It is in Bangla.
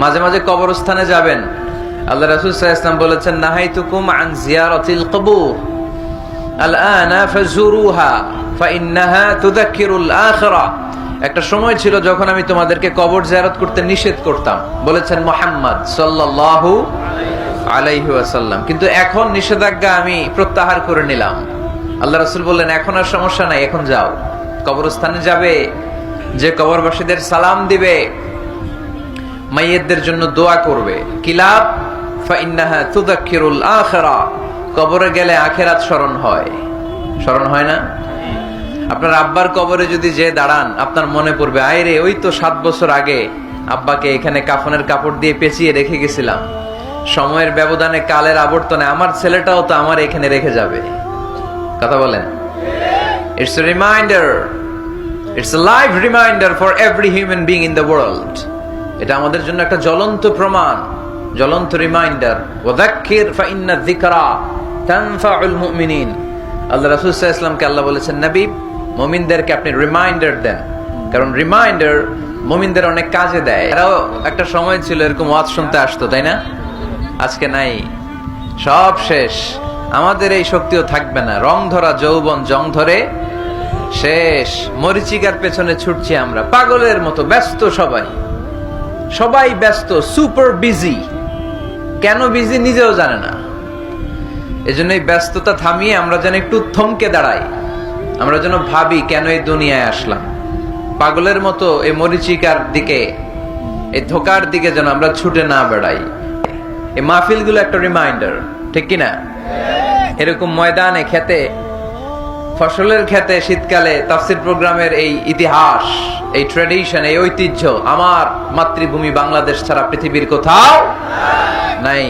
মাঝে মাঝে কবরস্থানে যাবেন। আল্লাহ রাসূল সাল্লাল্লাহু আলাইহি ওয়াসাল্লাম বলেছেন, নাহাইতুকুম আন জিয়ারাতিল কবুর আলআনা ফাজুরুহা ফাইন্নাহা তুযাক্কিরুল আখিরা। একটা সময় ছিল যখন আমি তোমাদেরকে কবর জিয়ারত করতে নিষেধ করতাম, বলেছেন মুহাম্মদ সাল্লাল্লাহু আলাইহি ওয়াসাল্লাম, কিন্তু এখন নিষেধাজ্ঞা আমি প্রত্যাহার করে নিলাম। আল্লাহ রাসূল বললেন, এখন আর সমস্যা নাই, এখন যাও, কবরস্থানে যাবে, যে কবরবাসীদের সালাম দিবে, মাইয়িতদের জন্য দোয়া করবে, কিলাব ফাইন্নাহা তুযাক্কিরুল আখিরা, কবরে গেলে আখিরাত স্মরণ হয়। স্মরণ হয় না? আপনার আব্বার কবরে যদি যে দাঁড়ান, আপনার মনে পড়বে, আয় রে, ওই তো 7 বছর আগে আব্বাকে এখানে কাফনের কাপড় দিয়ে পেঁচিয়ে রেখে গেছিলাম, সময়ের ব্যবধানে, কালের আবর্তনে আমার ছেলেটাও তো আমার এখানে রেখে যাবে। কথা বলেন? It's a reminder, it's a live reminder for every human being in the world. এটা আমাদের জন্য একটা জ্বলন্ত প্রমাণ, জ্বলন্ত রিমাইন্ডার। ওয়াযাক্কির ফাইন্না যিকরা তানফাউল মুমিনিন। আল্লাহ রাসূল সাল্লাল্লাহু আলাইহি ওয়াসাল্লামকে আল্লাহ বলেছেন, নবী, মুমিনদেরকে আপনি রিমাইন্ডার দেন, কারণ রিমাইন্ডার মুমিনদের অনেক কাজে দেয়। এরাও একটা সময় ছিল এরকম ওয়াজ শুনতে আসতো, তাই না? আজকে নাই, সব শেষ। আমাদের এই শক্তিও থাকবে না। রং ধরা যৌবন জং ধরে শেষ। মরিচিকার পেছনে ছুটছি আমরা পাগলের মতো, ব্যস্ত সবাই, সবাই ব্যস্ত, সুপার বিজি। কেন বিজি নিজেও জানে না। এজন্য এই ব্যস্ততা থামিয়ে আমরা যেন একটু থমকে দাঁড়াই, আমরা যেন ভাবি কেন এই দুনিয়ায় আসলাম। পাগলের মতো এই মরিচিকার দিকে, এই ধোকার দিকে যেন আমরা ছুটে না বেড়াই। এই মাহফিলগুলো একটা রিমাইন্ডার, ঠিক কিনা? এরকম ময়দানে, খেতে, ফসলের খেতে শীতকালে তাফসীর প্রোগ্রামের এই ইতিহাস, এই ট্র্যাডিশন, এই ঐতিহ্য আমার মাতৃভূমি বাংলাদেশ ছাড়া পৃথিবীর কোথাও নাই।